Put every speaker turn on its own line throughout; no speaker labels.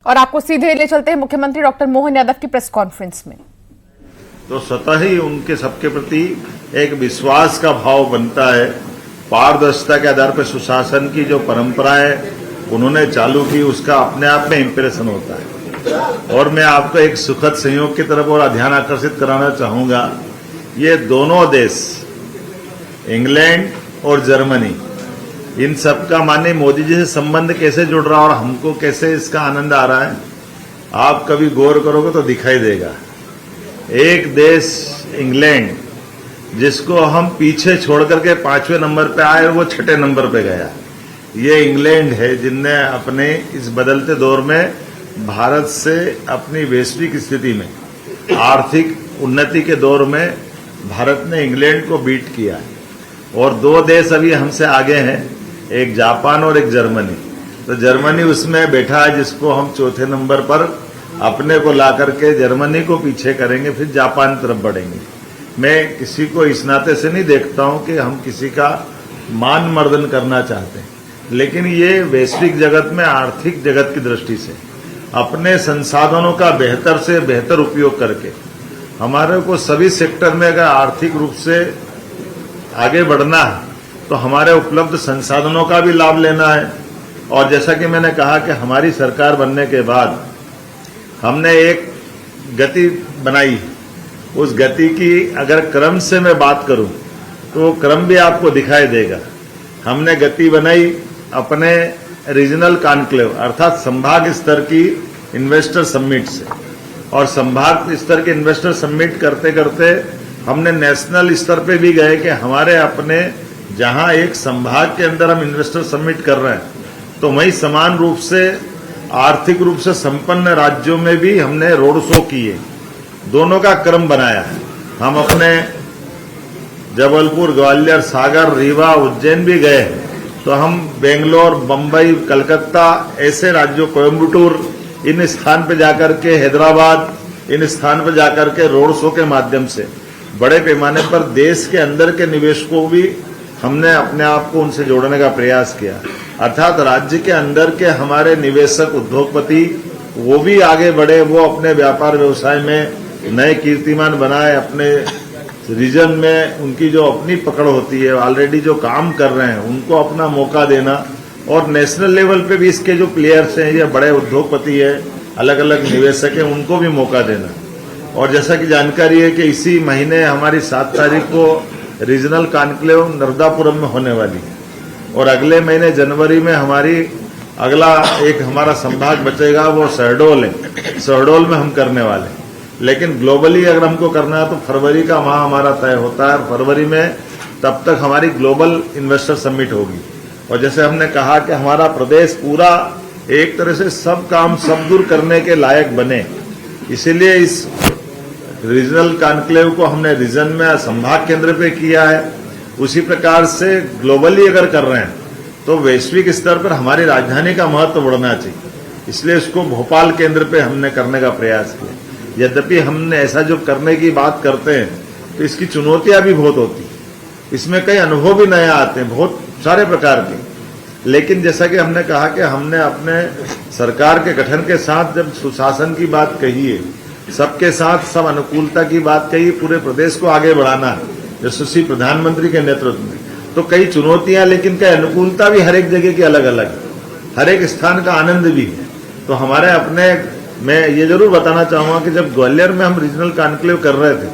और आपको सीधे ले चलते हैं मुख्यमंत्री डॉक्टर मोहन यादव की प्रेस कॉन्फ्रेंस में।
तो स्वतः ही उनके सबके प्रति एक विश्वास का भाव बनता है। पारदर्शिता के आधार पर सुशासन की जो परंपराएं उन्होंने चालू की, उसका अपने आप में इंप्रेशन होता है। और मैं आपको एक सुखद संयोग की तरफ और ध्यान आकर्षित कराना चाहूंगा। ये दोनों देश, इंग्लैंड और जर्मनी, इन सब का माननीय मोदी जी से संबंध कैसे जुड़ रहा है और हमको कैसे इसका आनंद आ रहा है, आप कभी गौर करोगे तो दिखाई देगा। एक देश इंग्लैंड, जिसको हम पीछे छोड़ करके 5वें नंबर पे आए, वो 6ठे नंबर पे गया। ये इंग्लैंड है जिनने अपने इस बदलते दौर में भारत से अपनी वैश्विक स्थिति में, आर्थिक उन्नति के दौर में भारत ने इंग्लैंड को बीट किया है। और दो देश अभी हमसे आगे हैं, एक जापान और एक जर्मनी। तो जर्मनी उसमें बैठा है जिसको हम चौथे नंबर पर अपने को ला करके जर्मनी को पीछे करेंगे, फिर जापान तरफ बढ़ेंगे। मैं किसी को इस नाते से नहीं देखता हूं कि हम किसी का मान मर्दन करना चाहते हैं, लेकिन ये वैश्विक जगत में आर्थिक जगत की दृष्टि से अपने संसाधनों का बेहतर से बेहतर उपयोग करके हमारे को सभी सेक्टर में अगर आर्थिक रूप से आगे बढ़ना है तो हमारे उपलब्ध संसाधनों का भी लाभ लेना है। और जैसा कि मैंने कहा कि हमारी सरकार बनने के बाद हमने एक गति बनाई। उस गति की अगर क्रम से मैं बात करूं तो वो क्रम भी आपको दिखाई देगा। हमने गति बनाई अपने रीजनल कॉन्क्लेव अर्थात संभाग स्तर की इन्वेस्टर समिट से, और संभाग स्तर के इन्वेस्टर समिट करते करते हमने नेशनल स्तर पे भी गए कि हमारे अपने जहां एक संभाग के अंदर हम इन्वेस्टर समिट कर रहे हैं, तो वहीं समान रूप से आर्थिक रूप से संपन्न राज्यों में भी हमने रोड शो किए। दोनों का क्रम बनाया है। हम अपने जबलपुर, ग्वालियर, सागर, रीवा, उज्जैन भी गए, तो हम बेंगलोर, बंबई, कलकत्ता, ऐसे राज्यों, कोयम्बटूर, इन स्थान पर जाकर के, हैदराबाद, इन स्थान पर जाकर के रोड शो के माध्यम से बड़े पैमाने पर देश के अंदर के निवेशकों भी हमने अपने आप को उनसे जोड़ने का प्रयास किया। अर्थात राज्य के अंदर के हमारे निवेशक, उद्योगपति, वो भी आगे बढ़े, वो अपने व्यापार व्यवसाय में नए कीर्तिमान बनाए। अपने रीजन में उनकी जो अपनी पकड़ होती है, ऑलरेडी जो काम कर रहे हैं, उनको अपना मौका देना। और नेशनल लेवल पे भी इसके जो प्लेयर्स हैं या बड़े उद्योगपति है, अलग अलग निवेशक हैं, उनको भी मौका देना। और जैसा कि जानकारी है कि इसी महीने हमारी 7 तारीख को रीजनल कॉन्क्लेव नर्मदापुरम में होने वाली है, और अगले महीने जनवरी में हमारी अगला एक हमारा संभाग बचेगा, वो शहडोल है। शहडोल में हम करने वाले हैं। लेकिन ग्लोबली अगर हमको करना है तो फरवरी का माह हमारा तय होता है। फरवरी में तब तक हमारी ग्लोबल इन्वेस्टर समिट होगी। और जैसे हमने कहा कि हमारा प्रदेश पूरा एक तरह से सब काम सब दूर करने के लायक बने, इसीलिए इस रीजनल कॉन्क्लेव को हमने रीजन में संभाग केंद्र पे किया है। उसी प्रकार से ग्लोबली अगर कर रहे हैं तो वैश्विक स्तर पर हमारी राजधानी का महत्व बढ़ना चाहिए, इसलिए इसको भोपाल केंद्र पे हमने करने का प्रयास किया। यद्यपि हमने ऐसा जो करने की बात करते हैं तो इसकी चुनौतियां भी बहुत होती, इसमें कई अनुभव भी नए आते हैं, बहुत सारे प्रकार के। लेकिन जैसा कि हमने कहा कि हमने अपने सरकार के गठन के साथ जब सुशासन की बात कही है, सबके साथ सब अनुकूलता की बात कही, पूरे प्रदेश को आगे बढ़ाना है यशस्वी प्रधानमंत्री के नेतृत्व में, तो कई चुनौतियां, लेकिन कई अनुकूलता भी हर एक जगह की अलग अलग है, हर एक स्थान का आनंद भी है। तो हमारे अपने, मैं ये जरूर बताना चाहूंगा कि जब ग्वालियर में हम रीजनल कॉन्क्लेव कर रहे थे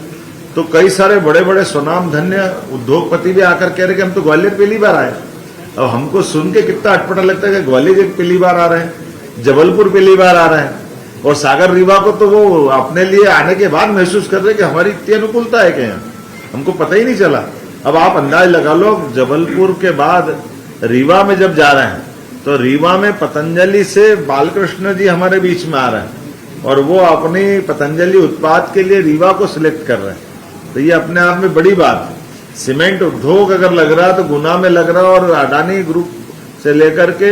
तो कई सारे बड़े बड़े स्वनाम धन्य उद्योगपति भी आकर कह रहे कि हम तो ग्वालियर पहली बार आए। अब हमको सुन के कितना अटपटा लगता है कि ग्वालियर पहली बार आ रहे हैं, जबलपुर पहली बार आ रहे हैं, और सागर, रीवा को तो वो अपने लिए आने के बाद महसूस कर रहे कि हमारी इतनी अनुकूलता है कि यहाँ हमको पता ही नहीं चला। अब आप अंदाज लगा लो, जबलपुर के बाद रीवा में जब जा रहे हैं तो रीवा में पतंजलि से बालकृष्ण जी हमारे बीच में आ रहे हैं, और वो अपनी पतंजलि उत्पाद के लिए रीवा को सिलेक्ट कर रहे हैं। तो ये अपने आप में बड़ी बात है। सीमेंट उद्योग अगर लग रहा है तो गुना में लग रहा है, और अडानी ग्रुप से लेकर के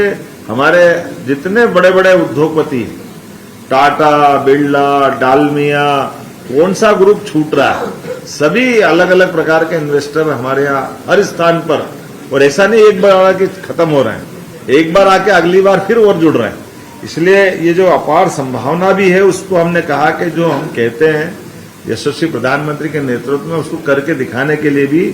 हमारे जितने बड़े बड़े उद्योगपति, टाटा, बिरला, डालमिया, कौन सा ग्रुप छूट रहा है, सभी अलग अलग प्रकार के इन्वेस्टर हमारे यहाँ हर स्थान पर। और ऐसा नहीं एक बार आके खत्म हो रहे हैं, एक बार आके अगली बार फिर और जुड़ रहे हैं। इसलिए ये जो अपार संभावना भी है उसको हमने कहा कि जो हम कहते हैं यशस्वी प्रधानमंत्री के नेतृत्व में उसको करके दिखाने के लिए भी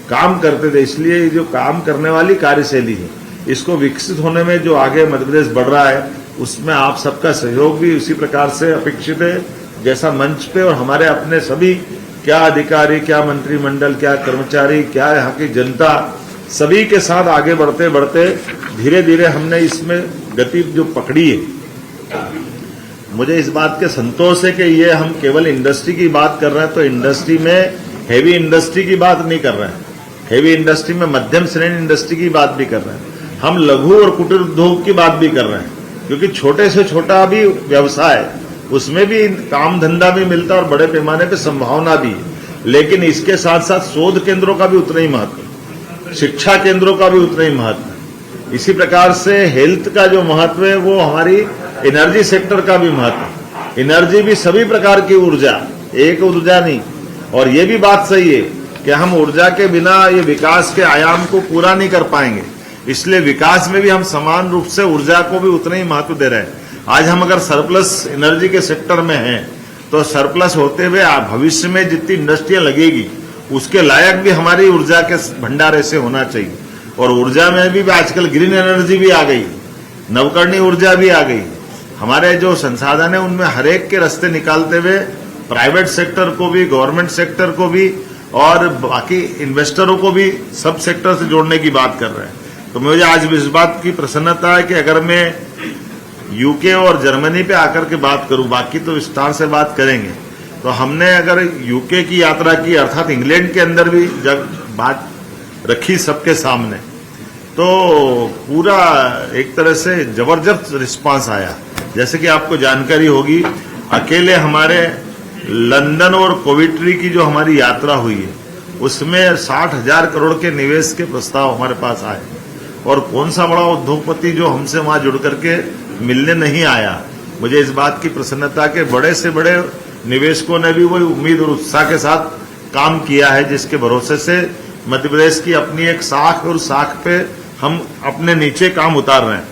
काम करते थे। इसलिए ये जो काम करने वाली कार्यशैली है इसको विकसित होने में जो आगे मध्य प्रदेश बढ़ रहा है उसमें आप सबका सहयोग भी उसी प्रकार से अपेक्षित है जैसा मंच पे और हमारे अपने सभी क्या अधिकारी, क्या मंत्रिमंडल, क्या कर्मचारी, क्या यहाँ की जनता सभी के साथ आगे बढ़ते बढ़ते धीरे धीरे हमने इसमें गति जो पकड़ी है। मुझे इस बात के संतोष है कि ये हम केवल इंडस्ट्री की बात कर रहे हैं तो इंडस्ट्री में हेवी इंडस्ट्री की बात नहीं कर रहे हैं, हेवी इंडस्ट्री में मध्यम श्रेणी इंडस्ट्री की बात भी कर रहे हैं, हम लघु और कुटीर उद्योग की बात भी कर रहे हैं क्योंकि छोटे से छोटा भी व्यवसाय उसमें भी काम धंधा भी मिलता है और बड़े पैमाने पे संभावना भी है। लेकिन इसके साथ साथ शोध केंद्रों का भी उतना ही महत्व, शिक्षा केंद्रों का भी उतना ही महत्व, इसी प्रकार से हेल्थ का जो महत्व है वो हमारी एनर्जी सेक्टर का भी महत्व। एनर्जी भी सभी प्रकार की ऊर्जा, एक ऊर्जा नहीं। और ये भी बात सही है कि हम ऊर्जा के बिना ये विकास के आयाम को पूरा नहीं कर पाएंगे, इसलिए विकास में भी हम समान रूप से ऊर्जा को भी उतना ही महत्व दे रहे हैं। आज हम अगर सरप्लस एनर्जी के सेक्टर में हैं तो सरप्लस होते हुए भविष्य में जितनी इंडस्ट्रियां लगेगी उसके लायक भी हमारी ऊर्जा के भंडार ऐसे होना चाहिए। और ऊर्जा में भी आजकल ग्रीन एनर्जी भी आ गई, नवकरणीय ऊर्जा भी आ गई। हमारे जो संसाधन है उनमें हरेक के रास्ते निकालते हुए प्राइवेट सेक्टर को भी, गवर्नमेंट सेक्टर को भी और बाकी इन्वेस्टरों को भी सब सेक्टर से जोड़ने की बात कर रहे हैं। तो मुझे आज इस बात की प्रसन्नता है कि अगर मैं यूके और जर्मनी पे आकर के बात करूं, बाकी तो विस्तार से बात करेंगे, तो हमने अगर यूके की यात्रा की अर्थात इंग्लैंड के अंदर भी जब बात रखी सबके सामने तो पूरा एक तरह से जबरदस्त रिस्पांस आया। जैसे कि आपको जानकारी होगी, अकेले हमारे लंदन और कोविट्री की जो हमारी यात्रा हुई है उसमें 60,000 करोड़ के निवेश के प्रस्ताव हमारे पास आए और कौन सा बड़ा उद्योगपति जो हमसे वहां जुड़ करके मिलने नहीं आया। मुझे इस बात की प्रसन्नता के बड़े से बड़े निवेशकों ने भी वही उम्मीद और उत्साह के साथ काम किया है जिसके भरोसे से मध्य प्रदेश की अपनी एक साख और साख पे हम अपने नीचे काम उतार रहे हैं।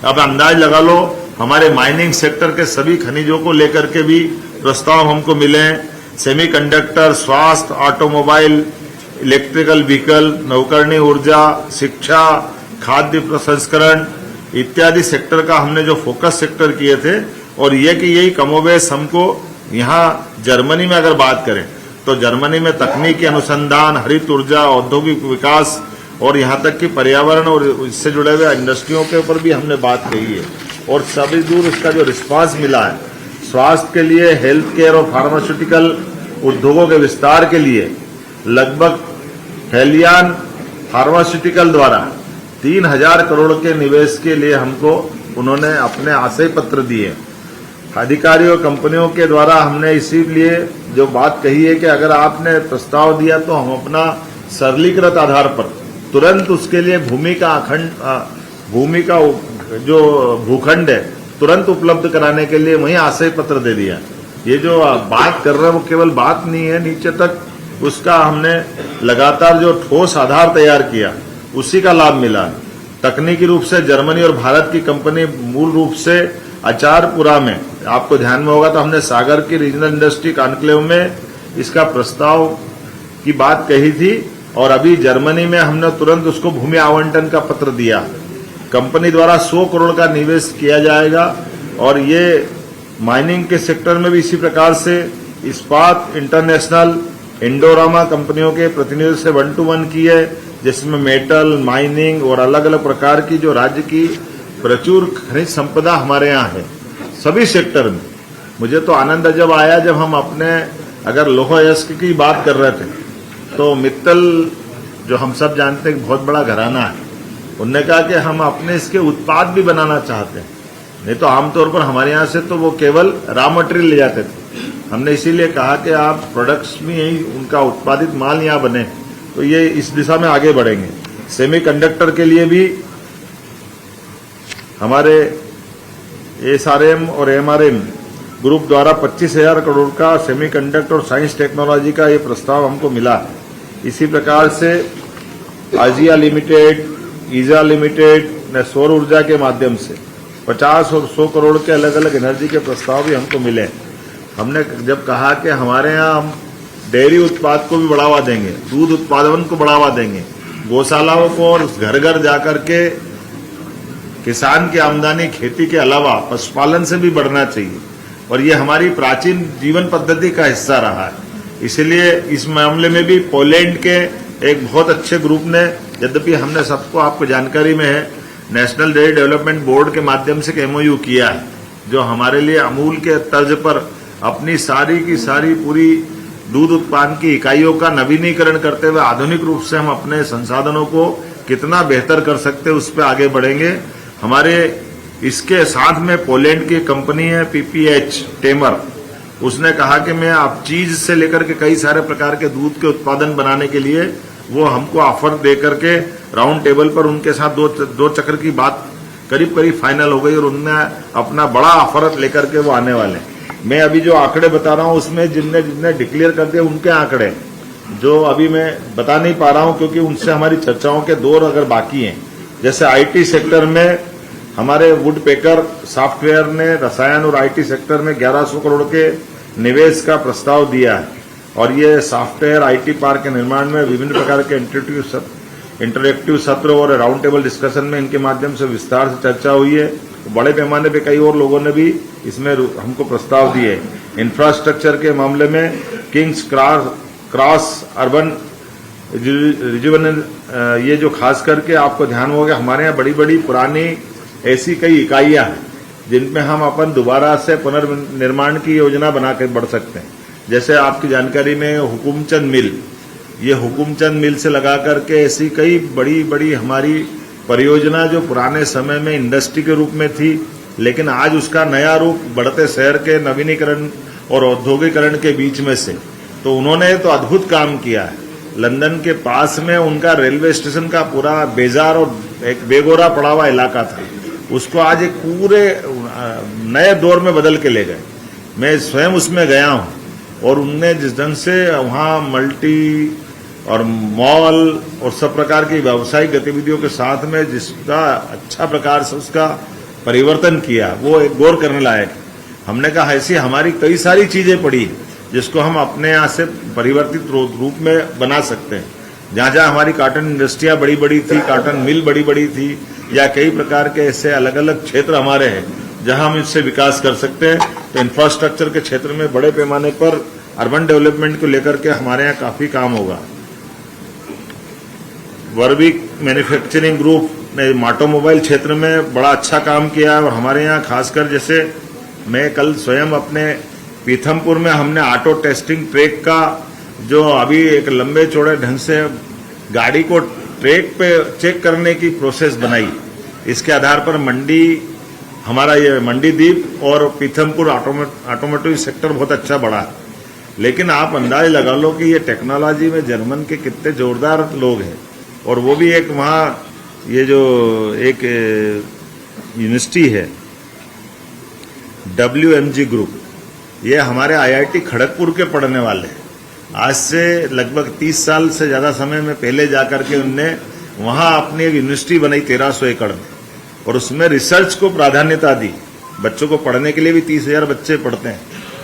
अब अंदाज लगा लो, हमारे माइनिंग सेक्टर के सभी खनिजों को लेकर के भी प्रस्ताव हमको मिले हैं। सेमीकंडक्टर, स्वास्थ्य, ऑटोमोबाइल, इलेक्ट्रिकल व्हीकल, नवकरणीय ऊर्जा, शिक्षा, खाद्य प्रसंस्करण इत्यादि सेक्टर का हमने जो फोकस सेक्टर किए थे। और ये कि यही कमोबेश हमको यहाँ जर्मनी में अगर बात करें तो जर्मनी में तकनीकी अनुसंधान, हरित ऊर्जा, औद्योगिक विकास और यहाँ तक कि पर्यावरण और इससे जुड़े हुए इंडस्ट्रियों के ऊपर भी हमने बात कही है। और सभी दूर उसका जो रिस्पांस मिला है, स्वास्थ्य के लिए, हेल्थ केयर और फार्मास्यूटिकल उद्योगों के विस्तार के लिए लगभग हेलियान फार्मास्यूटिकल द्वारा 3,000 करोड़ के निवेश के लिए हमको उन्होंने अपने आशय पत्र दिए। अधिकारियों, कंपनियों के द्वारा हमने इसीलिए जो बात कही है कि अगर आपने प्रस्ताव दिया तो हम अपना सरलीकृत आधार पर तुरंत उसके लिए भूमि का जो भूखंड है तुरंत उपलब्ध कराने के लिए वहीं आशय पत्र दे दिया। ये जो बात कर रहे हैं वो केवल बात नहीं है, नीचे तक उसका हमने लगातार जो ठोस आधार तैयार किया उसी का लाभ मिला। तकनीकी रूप से जर्मनी और भारत की कंपनी मूल रूप से आचारपुरा में, आपको ध्यान में होगा तो हमने सागर की रीजनल इंडस्ट्री कॉन्क्लेव में इसका प्रस्ताव की बात कही थी और अभी जर्मनी में हमने तुरंत उसको भूमि आवंटन का पत्र दिया। कंपनी द्वारा 100 करोड़ का निवेश किया जाएगा और ये माइनिंग के सेक्टर में भी इसी प्रकार से इस्पात इंटरनेशनल, इंडोरामा कंपनियों के प्रतिनिधियों से 1-to-1 की है, जिसमें मेटल, माइनिंग और अलग अलग प्रकार की जो राज्य की प्रचुर खनिज संपदा हमारे यहाँ है सभी सेक्टर में। मुझे तो आनंद जब आया जब हम अपने अगर लोह अयस्क की बात कर रहे थे तो मित्तल जो हम सब जानते हैं बहुत बड़ा घराना है, उनने कहा कि हम अपने इसके उत्पाद भी बनाना चाहते हैं। नहीं तो आमतौर पर हमारे यहाँ से तो वो केवल रॉ मटेरियल ले जाते थे। हमने इसीलिए कहा कि आप प्रोडक्ट्स भी यही उनका उत्पादित माल यहाँ बने, तो ये इस दिशा में आगे बढ़ेंगे। सेमीकंडक्टर के लिए भी हमारे एसआरएम और एमआरएम ग्रुप द्वारा 25,000 करोड़ का सेमीकंडक्टर और साइंस टेक्नोलॉजी का ये प्रस्ताव हमको मिला। इसी प्रकार से आजिया लिमिटेड, ईजा लिमिटेड ने सौर ऊर्जा के माध्यम से 50 और 100 करोड़ के अलग अलग एनर्जी के प्रस्ताव भी हमको मिले। हमने जब कहा कि हमारे यहाँ हम डेयरी उत्पाद को भी बढ़ावा देंगे, दूध उत्पादन को बढ़ावा देंगे, गौशालाओं को और घर घर जाकर के किसान की आमदनी खेती के अलावा पशुपालन से भी बढ़ना चाहिए और ये हमारी प्राचीन जीवन पद्धति का हिस्सा रहा है। इसलिए इस मामले में भी पोलैंड के एक बहुत अच्छे ग्रुप ने, यद्यपि हमने सबको आपको जानकारी में है, नेशनल डेयरी डेवलपमेंट बोर्ड के माध्यम से एक MOU किया है, जो हमारे लिए अमूल के तर्ज पर अपनी सारी की सारी पूरी दूध उत्पादन की इकाइयों का नवीनीकरण करते हुए आधुनिक रूप से हम अपने संसाधनों को कितना बेहतर कर सकते हैं उस पर आगे बढ़ेंगे। हमारे इसके साथ में पोलैंड की कंपनी है PPH टेमर, उसने कहा कि मैं आप चीज से लेकर के कई सारे प्रकार के दूध के उत्पादन बनाने के लिए वो हमको ऑफर दे करके राउंड टेबल पर उनके साथ दो चक्र की बात करीब करीब फाइनल हो गई और उनने अपना बड़ा ऑफर लेकर के वो आने वाले। मैं अभी जो आंकड़े बता रहा हूं उसमें जिनने डिक्लेयर कर दिए उनके आंकड़े जो अभी मैं बता नहीं पा रहा हूं क्योंकि उनसे हमारी चर्चाओं के दौर अगर बाकी हैं। जैसे IT सेक्टर में हमारे वुड पेकर सॉफ्टवेयर ने रसायन और IT सेक्टर में 1100 करोड़ के निवेश का प्रस्ताव दिया है और ये सॉफ्टवेयर IT पार्क के निर्माण में विभिन्न प्रकार के इंटरेक्टिव सत्र और राउंड टेबल डिस्कशन में इनके माध्यम से विस्तार से चर्चा हुई है। बड़े पैमाने पे कई और लोगों ने भी इसमें हमको प्रस्ताव दिए। इंफ्रास्ट्रक्चर के मामले में किंग्स क्रॉस अर्बन रिजुवेनेशन, ये जो खास करके आपको ध्यान होगा हमारे यहाँ बड़ी बड़ी पुरानी ऐसी कई इकाइयां हैं जिनमें हम अपन दोबारा से पुनर्निर्माण की योजना बना कर बढ़ सकते हैं। जैसे आपकी जानकारी में हुकुमचंद मिल, ये हुकुमचंद मिल से लगा करके ऐसी कई बड़ी बड़ी हमारी परियोजना जो पुराने समय में इंडस्ट्री के रूप में थी लेकिन आज उसका नया रूप बढ़ते शहर के नवीनीकरण और औद्योगिकरण के बीच में से, तो उन्होंने तो अद्भुत काम किया है। लंदन के पास में उनका रेलवे स्टेशन का पूरा बेजार और एक बेगोरा पड़ा हुआ इलाका था, उसको आज एक पूरे नए दौर में बदल के ले गए। मैं स्वयं उसमें गया हूं और उनने जिस ढंग से वहां मल्टी और मॉल और सब प्रकार की व्यावसायिक गतिविधियों के साथ में जिसका अच्छा प्रकार से उसका परिवर्तन किया वो एक गौर करने लायक है। हमने कहा ऐसी हमारी कई सारी चीजें पड़ी जिसको हम अपने यहाँ से परिवर्तित रूप में बना सकते हैं। जहाँ जहाँ हमारी कॉटन इंडस्ट्रियाँ बड़ी बड़ी थी, कॉटन मिल बड़ी बड़ी थी, या कई प्रकार के ऐसे अलग अलग क्षेत्र हमारे हैं जहाँ हम इससे विकास कर सकते हैं। तो इंफ्रास्ट्रक्चर के क्षेत्र में बड़े पैमाने पर अर्बन डेवलपमेंट को लेकर के हमारे यहाँ काफी काम होगा। वर्बिक मैन्युफैक्चरिंग ग्रुप ने ऑटोमोबाइल क्षेत्र में बड़ा अच्छा काम किया है और हमारे यहाँ खासकर जैसे मैं कल स्वयं अपने पीथमपुर में हमने ऑटो टेस्टिंग ट्रैक का जो अभी एक लंबे चौड़े ढंग से गाड़ी को ट्रैक पे चेक करने की प्रोसेस बनाई। इसके आधार पर मंडी हमारा ये मंडीदीप और पीथमपुर ऑटोमोटिव सेक्टर बहुत अच्छा बढ़ा है। लेकिन आप अंदाज लगा लो कि ये टेक्नोलॉजी में जर्मन के कितने जोरदार लोग हैं और वो भी एक वहाँ ये जो एक यूनिवर्सिटी है WMG ग्रुप, ये हमारे IIT खड़गपुर के पढ़ने वाले हैं। आज से लगभग 30 साल से ज़्यादा समय में पहले जाकर के उनने वहाँ अपनी एक यूनिवर्सिटी बनाई 1300 एकड़ में और उसमें रिसर्च को प्राधान्यता दी। बच्चों को पढ़ने के लिए भी 30,000 बच्चे पढ़ते हैं,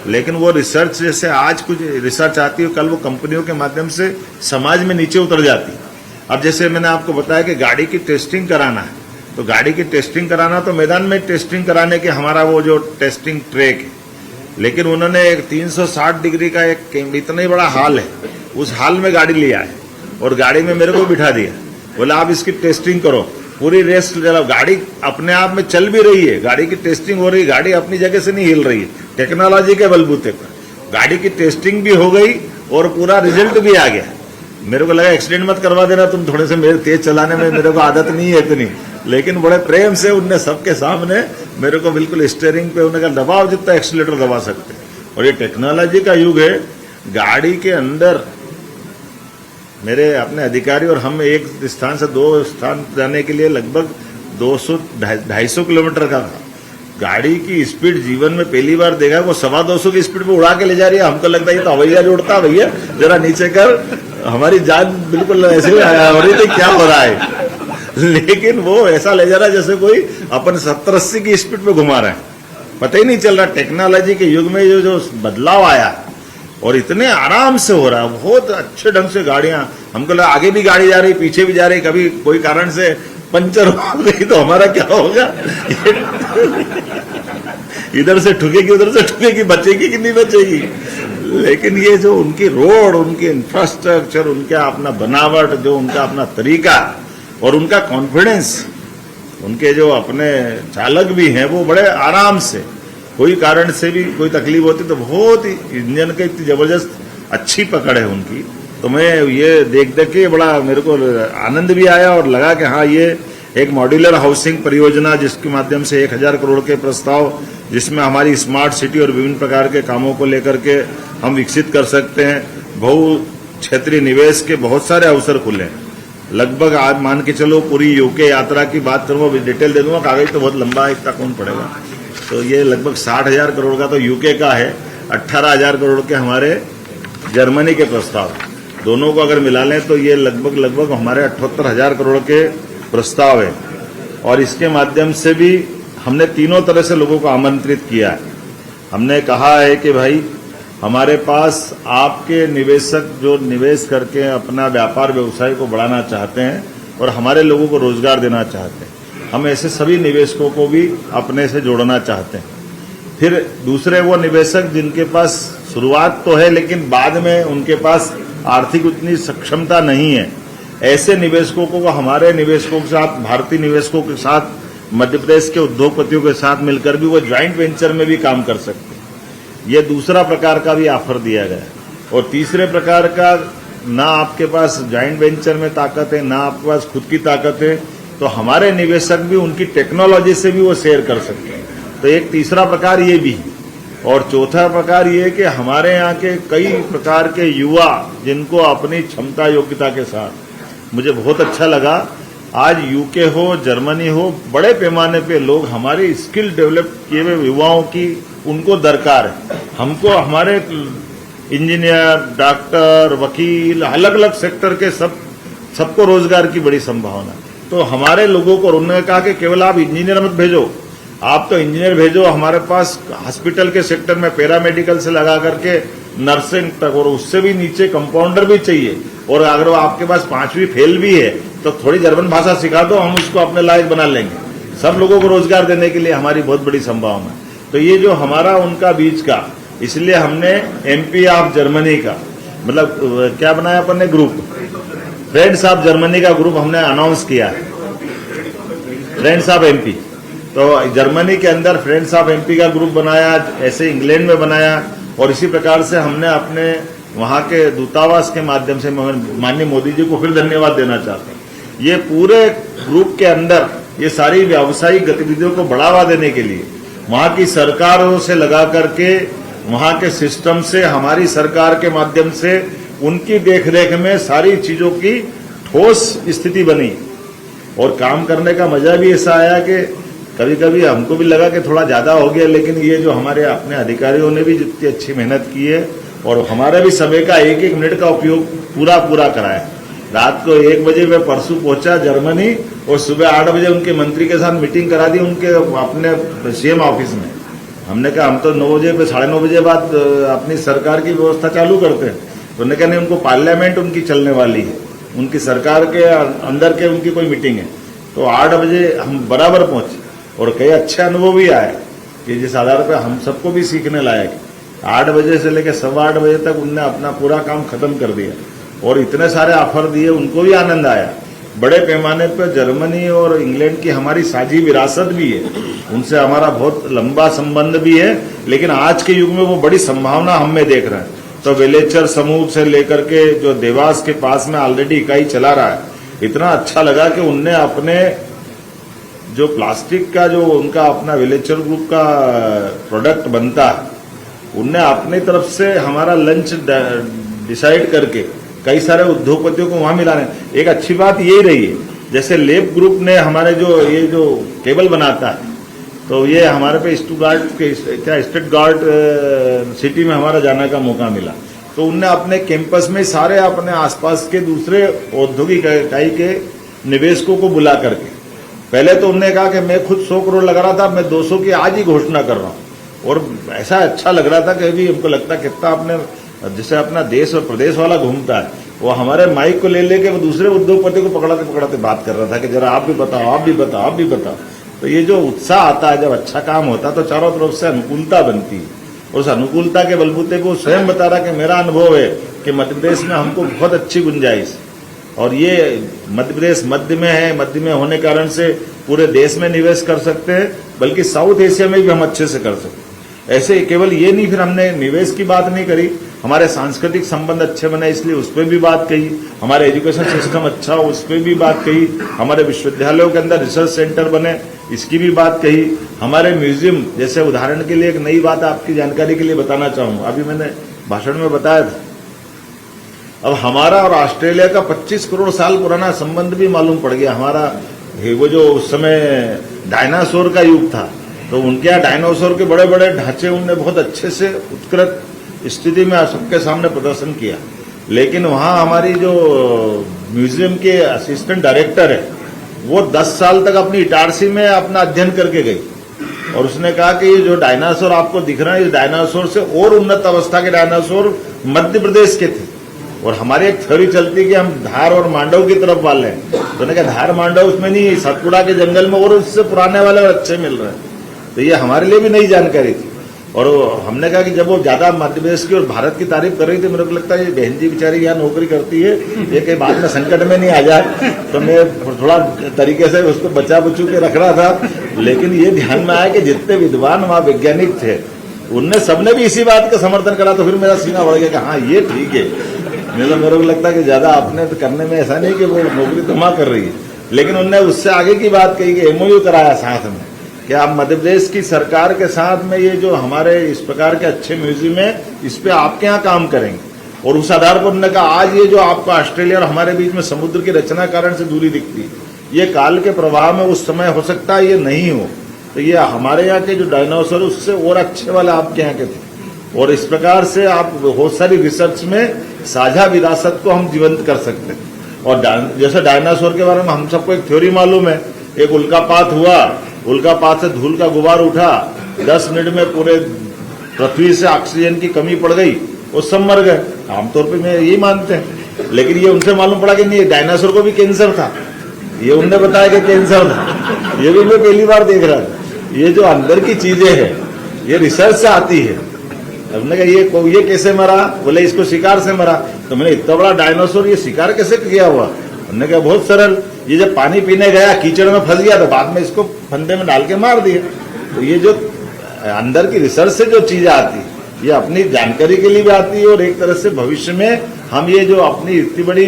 लेकिन वो रिसर्च जैसे आज कुछ रिसर्च आती है कल वो कंपनियों के माध्यम से समाज में नीचे उतर जाती है। अब जैसे मैंने आपको बताया कि गाड़ी की टेस्टिंग कराना है, तो गाड़ी की टेस्टिंग कराना तो मैदान में टेस्टिंग कराने के हमारा वो जो टेस्टिंग ट्रैक है, लेकिन उन्होंने एक 360 डिग्री का एक इतना ही बड़ा हॉल है, उस हॉल में गाड़ी लिया है और गाड़ी में मेरे को बिठा दिया, बोला आप इसकी टेस्टिंग करो, पूरी रेस्ट चलाओ। गाड़ी अपने आप में चल भी रही है, गाड़ी की टेस्टिंग हो रही है, गाड़ी अपनी जगह से नहीं हिल रही है, टेक्नोलॉजी के बलबूते पर गाड़ी की टेस्टिंग भी हो गई और पूरा रिजल्ट भी आ गया। मेरे को लगा एक्सीडेंट मत करवा देना तुम, थोड़े से मेरे तेज चलाने में मेरे को आदत नहीं है इतनी, लेकिन बड़े प्रेम से उनने सबके सामने मेरे को बिल्कुल स्टीयरिंग पे उन्होंने कहा दबाओ जितना एक्सीलेटर दबा सकते हैं। और ये टेक्नोलॉजी का युग है। गाड़ी के अंदर मेरे अपने अधिकारी और हम एक स्थान से दो स्थान जाने के लिए लगभग 200-250 किलोमीटर का था। गाड़ी की स्पीड जीवन में पहली बार देखा, वो 225 की स्पीड पे उड़ा के ले जा रही है। हमको लगता है ये तो हवैया उड़ता, भैया जरा नीचे कर, हमारी जान बिल्कुल ऐसे हो रही थी क्या हो रहा है। लेकिन वो ऐसा ले जा रहा है जैसे कोई अपन 70-80 की स्पीड पे घुमा रहे हैं। पता ही नहीं चल रहा टेक्नोलॉजी के युग में जो बदलाव आया और इतने आराम से हो रहा है, बहुत अच्छे ढंग से गाड़ियां, हमको लगा आगे भी गाड़ी जा रही, पीछे भी जा रही, कभी कोई कारण से पंचर हो गई तो हमारा क्या होगा? इधर से ठुकेगी उधर से ठुकेगी, बचेगी कि नहीं बचेगी? लेकिन ये जो उनकी रोड, उनके इंफ्रास्ट्रक्चर, उनका अपना बनावट, जो उनका अपना तरीका और उनका कॉन्फिडेंस, उनके जो अपने चालक भी हैं वो बड़े आराम से, कोई कारण से भी कोई तकलीफ होती तो बहुत ही इंजन की इतनी जबरदस्त अच्छी पकड़ है उनकी। तो मैं ये देख के बड़ा मेरे को आनंद भी आया और लगा कि हाँ, ये एक मॉड्यूलर हाउसिंग परियोजना जिसके माध्यम से 1000 करोड़ के प्रस्ताव, जिसमें हमारी स्मार्ट सिटी और विभिन्न प्रकार के कामों को लेकर के हम विकसित कर सकते हैं। बहु क्षेत्रीय निवेश के बहुत सारे अवसर खुले हैं। लगभग आज मान के चलो पूरी यूके यात्रा की बात करूँ, डिटेल दे दूंगा, कागज तो बहुत लंबा है, इतना कौन पड़ेगा। तो ये लगभग 60,000 करोड़ का तो यूके का है, 18,000 करोड़ के हमारे जर्मनी के प्रस्ताव, दोनों को अगर मिला लें तो ये लगभग हमारे 78,000 करोड़ के प्रस्ताव है। और इसके माध्यम से भी हमने तीनों तरह से लोगों को आमंत्रित किया है। हमने कहा है कि भाई हमारे पास आपके निवेशक जो निवेश करके अपना व्यापार व्यवसाय को बढ़ाना चाहते हैं और हमारे लोगों को रोजगार देना चाहते हैं, हम ऐसे सभी निवेशकों को भी अपने से जोड़ना चाहते हैं। फिर दूसरे वो निवेशक जिनके पास शुरुआत तो है लेकिन बाद में उनके पास आर्थिक उतनी सक्षमता नहीं है, ऐसे निवेशकों को हमारे निवेशकों के साथ, भारतीय निवेशकों के साथ, मध्य प्रदेश के उद्योगपतियों के साथ मिलकर भी वो ज्वाइंट वेंचर में भी काम कर सकते हैं। ये दूसरा प्रकार का भी ऑफर दिया गया है। और तीसरे प्रकार का, ना आपके पास ज्वाइंट वेंचर में ताकत है, ना आपके पास खुद की ताकत है, तो हमारे निवेशक भी उनकी टेक्नोलॉजी से भी वो शेयर कर सकते हैं। तो एक तीसरा प्रकार ये भी। और चौथा प्रकार ये कि हमारे यहाँ के कई प्रकार के युवा जिनको अपनी क्षमता योग्यता के साथ, मुझे बहुत अच्छा लगा, आज यूके हो, जर्मनी हो, बड़े पैमाने पे लोग हमारे स्किल डेवलप किए हुए युवाओं की उनको दरकार है। हमको हमारे इंजीनियर, डॉक्टर, वकील, अलग अलग सेक्टर के सबको रोजगार की बड़ी संभावना। तो हमारे लोगों को उन्होंने कहा कि केवल आप इंजीनियर मत भेजो, आप तो इंजीनियर भेजो, हमारे पास हॉस्पिटल के सेक्टर में पैरामेडिकल से लगा करके नर्सिंग तक और उससे भी नीचे कंपाउंडर भी चाहिए। और अगर वो आपके पास 5वीं फेल भी है तो थोड़ी जर्मन भाषा सिखा दो, हम उसको अपने लायक बना लेंगे। सब लोगों को रोजगार देने के लिए हमारी बहुत बड़ी संभावना है। तो ये जो हमारा उनका बीच का, इसलिए हमने एमपी ऑफ जर्मनी का मतलब क्या बनाया अपन ने, ग्रुप फ्रेंड्स ऑफ जर्मनी का ग्रुप हमने अनाउंस किया है, फ्रेंड्स ऑफ एमपी। तो जर्मनी के अंदर फ्रेंड्स ऑफ एमपी का ग्रुप बनाया, ऐसे इंग्लैंड में बनाया, और इसी प्रकार से हमने अपने वहां के दूतावास के माध्यम से माननीय मोदी जी को फिर धन्यवाद देना चाहते हैं। ये पूरे ग्रुप के अंदर ये सारी व्यावसायिक गतिविधियों को बढ़ावा देने के लिए वहां की सरकारों से लगा करके, वहां के सिस्टम से, हमारी सरकार के माध्यम से, उनकी देखरेख में सारी चीजों की ठोस स्थिति बनी। और काम करने का मजा भी ऐसा आया कि कभी कभी हमको भी लगा कि थोड़ा ज्यादा हो गया, लेकिन ये जो हमारे अपने अधिकारियों ने भी जितनी अच्छी मेहनत की है और हमारा भी समय का 1-1 मिनट का उपयोग पूरा कराया। रात को 1 बजे मैं परसों पहुंचा जर्मनी और सुबह 8 बजे उनके मंत्री के साथ मीटिंग करा दी उनके अपने सीएम ऑफिस में। हमने कहा हम तो 9 बजे पे 9:30 बजे बाद अपनी सरकार की व्यवस्था चालू करते हैं। तो उन्होंने कहा नहीं, उनको पार्लियामेंट उनकी चलने वाली है, उनकी सरकार के अंदर के उनकी कोई मीटिंग है। तो 8 बजे हम बराबर पहुंचे और कई अच्छे अनुभव भी आए कि जिस आधार पर हम सबको भी सीखने लायक। 8 बजे से लेकर 8:15 बजे तक उनने अपना पूरा काम खत्म कर दिया और इतने सारे ऑफर दिए, उनको भी आनंद आया। बड़े पैमाने पर जर्मनी और इंग्लैंड की हमारी साझी विरासत भी है, उनसे हमारा बहुत लंबा संबंध भी है, लेकिन आज के युग में वो बड़ी संभावना हम में देख रहे हैं। तो वेलेचर समूह से लेकर के जो देवास के पास में ऑलरेडी इकाई चला रहा है, इतना अच्छा लगा कि उनने अपने जो प्लास्टिक का जो उनका अपना वेलेचर ग्रुप का प्रोडक्ट बनता है, उनने अपनी तरफ से हमारा लंच डिसाइड करके कई सारे उद्योगपतियों को वहां मिलाने। एक अच्छी बात यही रही है, जैसे लेब ग्रुप ने हमारे ये जो केबल बनाता है, तो ये हमारे पे स्टटगार्ट सिटी में हमारा जाने का मौका मिला। तो उनने अपने कैंपस में सारे अपने आसपास के दूसरे औद्योगिक इकाई के निवेशकों को बुला करके। पहले तो उन्होंने कहा कि मैं खुद 100 करोड़ लगा रहा था, मैं 200 की आज ही घोषणा कर रहा हूं। और ऐसा अच्छा लग रहा था कि अभी हमको लगता कितना आपने जैसे अपना देश और प्रदेश वाला घूमता है, वो हमारे माइक को ले लेके वो दूसरे उद्योगपति को पकड़ाते पकड़ाते बात कर रहा था कि जरा आप भी बताओ, आप भी बताओ, आप भी बताओ। तो ये जो उत्साह आता है जब अच्छा काम होता है तो चारों तरफ से अनुकूलता बनती है, और उस अनुकूलता के बलबूते को स्वयं बता रहा कि मेरा अनुभव है कि मध्य प्रदेश में हमको बहुत अच्छी गुंजाइश, और ये मध्य प्रदेश मध्य में है, मध्य में होने के कारण से पूरे देश में निवेश कर सकते हैं, बल्कि साउथ एशिया में भी हम अच्छे से कर सकते हैं। ऐसे केवल ये नहीं, फिर हमने निवेश की बात नहीं करी, हमारे सांस्कृतिक संबंध अच्छे बने इसलिए उस पर भी बात कही, हमारे एजुकेशन सिस्टम अच्छा हो उस पर भी बात कही, हमारे विश्वविद्यालयों के अंदर रिसर्च सेंटर बने इसकी भी बात कही, हमारे म्यूजियम, जैसे उदाहरण के लिए एक नई बात आपकी जानकारी के लिए बताना चाहूंगा, अभी मैंने भाषण में बताया था, अब हमारा और ऑस्ट्रेलिया का 25 करोड़ साल पुराना संबंध भी मालूम पड़ गया। हमारा वो जो उस समय डायनासोर का युग था, तो उनके यहाँ डायनासोर के बड़े बड़े ढांचे उनने बहुत अच्छे से उत्कृष्ट स्थिति में सबके सामने प्रदर्शन किया। लेकिन वहां हमारी जो म्यूजियम के असिस्टेंट डायरेक्टर है, वो 10 साल तक अपनी इटारसी में अपना अध्ययन करके गई, और उसने कहा कि ये जो डायनासोर आपको दिख रहा है, ये डायनासोर से और उन्नत अवस्था के डायनासोर मध्य प्रदेश के थे। और हमारी एक थ्योरी चलती कि हम धार और मांडव की तरफ वाले हैं, तो उन्होंने कहा धार मांडव उसमें नहीं, सतपुड़ा के जंगल में और उससे पुराने वाले और अच्छे मिल रहे हैं। तो ये हमारे लिए भी नई जानकारी थी। और हमने कहा कि जब वो ज्यादा मध्य प्रदेश की और भारत की तारीफ कर रही थी, मेरे को लगता है ये बहन जी बेचारी यहाँ नौकरी करती है, ये कहीं बाद में संकट में नहीं आ जाए, तो मैं थोड़ा तरीके से उसको बचा बचू के रख रहा था। लेकिन ये ध्यान में आया कि जितने विद्वान वहां वैज्ञानिक थे, उनने सबने भी इसी बात का समर्थन करा, तो फिर मेरा सीना बढ़ गया कि हाँ ये ठीक है। नहीं तो मेरे को लगता है कि ज्यादा अपने तो करने में ऐसा नहीं कि वो नौकरी तो वहां कर रही है, लेकिन उनने उससे आगे की बात कही कि एमओयू कराया साथ में कि आप मध्य प्रदेश की सरकार के साथ में ये जो हमारे इस प्रकार के अच्छे म्यूजियम है, इस पे आपके यहाँ काम करेंगे। और उस आधार पर उन्होंने कहा आज ये जो आपको ऑस्ट्रेलिया और हमारे बीच में समुद्र की रचना कारण से दूरी दिखती, ये काल के प्रभाव में उस समय हो सकता है ये नहीं हो, तो ये हमारे यहाँ के जो डायनासोर उससे और अच्छे वाले आपके यहाँ के थे। और इस प्रकार से आप बहुत सारी रिसर्च में साझा विरासत को हम जीवंत कर सकते हैं। और जैसे डायनासोर के बारे में हम सबको एक थ्योरी मालूम है, एक उल्कापात हुआ, उल्कापात से धूल का गुबार उठा, 10 मिनट में पूरे पृथ्वी से ऑक्सीजन की कमी पड़ गई, वो सब मर गए। आमतौर पे मैं यही मानते हैं, लेकिन ये उनसे मालूम पड़ा कि नहीं, डायनासोर को भी कैंसर था, ये उनने बताया कि कैंसर था। ये भी मैं पहली बार देख रहा था। ये जो अंदर की चीजें हैं ये रिसर्च से आती है। हमने कहा ये कैसे मरा, बोले इसको शिकार से मरा। तो मैंने इतना बड़ा डायनासोर ये शिकार कैसे किया हुआ, हमने कहा बहुत सरल, ये जब पानी पीने गया कीचड़ में फंस गया तो बाद में इसको फंदे में डाल के मार दिया। तो ये जो अंदर की रिसर्च से जो चीजें आती है ये अपनी जानकारी के लिए भी आती है, और एक तरह से भविष्य में हम ये जो अपनी इतनी बड़ी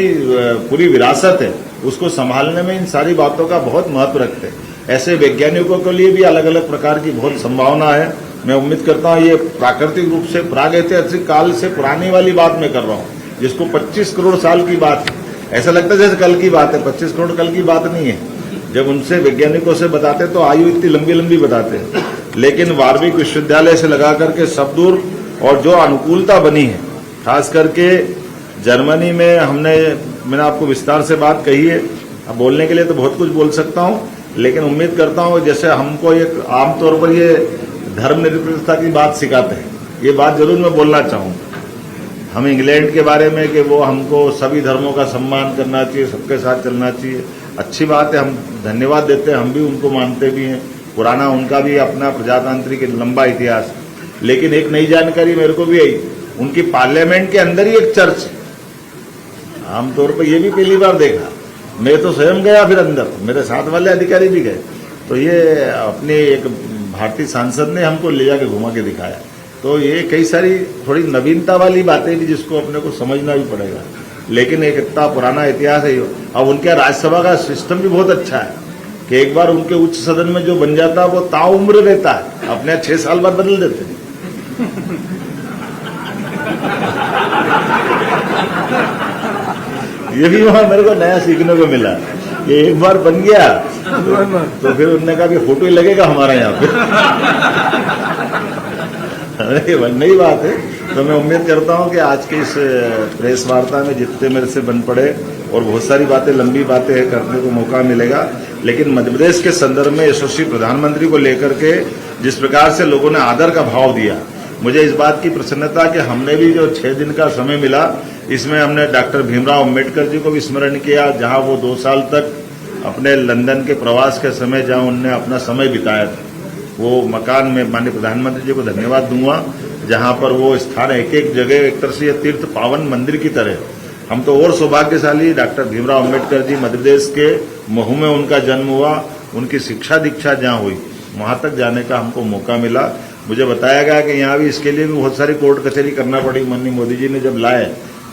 पूरी विरासत है उसको संभालने में इन सारी बातों का बहुत महत्व रखते हैं। ऐसे वैज्ञानिकों के लिए भी अलग अलग प्रकार की बहुत संभावना है। मैं उम्मीद करता हूँ ये प्राकृतिक रूप से प्रागैतिहासिक काल से पुरानी वाली बात मैं कर रहा हूँ, जिसको 25 करोड़ साल की बात है। ऐसा लगता है जैसे कल की बात है, 25 करोड़ कल की बात नहीं है। जब उनसे वैज्ञानिकों से बताते तो आयु इतनी लंबी लंबी बताते हैं, लेकिन वार्विक विश्वविद्यालय से लगा करके सब दूर, और जो अनुकूलता बनी है खास करके जर्मनी में, मैंने आपको विस्तार से बात कही है। अब बोलने के लिए तो बहुत कुछ बोल सकता हूँ, लेकिन उम्मीद करता हूँ जैसे हमको एक आमतौर पर ये धर्मनिरपेक्षता की बात सिखाते हैं, ये बात जरूर मैं बोलना चाहूँगा। हम इंग्लैंड के बारे में कि वो हमको सभी धर्मों का सम्मान करना चाहिए, सबके साथ चलना चाहिए, अच्छी बात है, हम धन्यवाद देते हैं, हम भी उनको मानते भी हैं। पुराना उनका भी अपना प्रजातांत्रिक लंबा इतिहास। लेकिन एक नई जानकारी मेरे को भी आई, उनकी पार्लियामेंट के अंदर ही एक चर्च है। आमतौर पर ये भी पहली बार देखा, मैं तो स्वयं गया, फिर अंदर मेरे साथ वाले अधिकारी भी गए, तो ये अपने एक भारतीय सांसद ने हमको ले जाके घुमा के दिखाया। तो ये कई सारी थोड़ी नवीनता वाली बातें भी जिसको अपने को समझना भी पड़ेगा, लेकिन एक इतना पुराना इतिहास है। अब उनके राज्यसभा का सिस्टम भी बहुत अच्छा है कि एक बार उनके उच्च सदन में जो बन जाता है वो ताउम्र रहता है, अपने 6 साल बाद बदल देते हैं। ये भी वहां मेरे को नया सीखने को मिला, ये एक बार बन गया तो फिर उन्होंने कहा कि फोटो ही लगेगा हमारा यहाँ पे। नई बात है। तो मैं उम्मीद करता हूँ कि आज की इस प्रेस वार्ता में जितने मेरे से बन पड़े और बहुत सारी बातें, लंबी बातें करने को मौका मिलेगा। लेकिन मध्य प्रदेश के संदर्भ में यशस्वी प्रधानमंत्री को लेकर के जिस प्रकार से लोगों ने आदर का भाव दिया, मुझे इस बात की प्रसन्नता कि हमने भी जो 6 दिन का समय मिला, इसमें हमने डॉक्टर भीमराव अम्बेडकर जी को भी स्मरण किया, जहां वो 2 साल तक अपने लंदन के प्रवास के समय जहां उनने अपना समय बिताया था, वो मकान में माननीय प्रधानमंत्री जी को धन्यवाद दूंगा, जहां पर वो स्थान एक एक जगह एक तरह से ये तीर्थ पावन मंदिर की तरह। हम तो और सौभाग्यशाली, डॉक्टर भीमराव अम्बेडकर जी मध्य प्रदेश के महू में उनका जन्म हुआ, उनकी शिक्षा दीक्षा जहां हुई, वहां तक जाने का हमको मौका मिला। मुझे बताया गया कि यहाँ भी इसके लिए भी बहुत सारी कोर्ट कचहरी करना पड़ी। माननीय मोदी जी ने जब लाए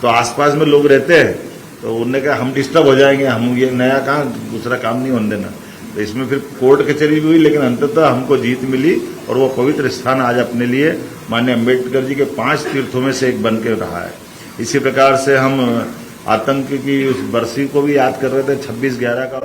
तो आसपास में लोग रहते हैं, तो उन्होंने कहा हम डिस्टर्ब हो जाएंगे, हम ये नया कहाँ दूसरा काम नहीं होने देना। तो इसमें फिर कोर्ट कचहरी भी हुई, लेकिन अंततः हमको जीत मिली और वो पवित्र स्थान आज अपने लिए माननीय अम्बेडकर जी के 5 तीर्थों में से एक बन के रहा है। इसी प्रकार से हम आतंक की उस बरसी को भी याद कर रहे थे 26/11 का।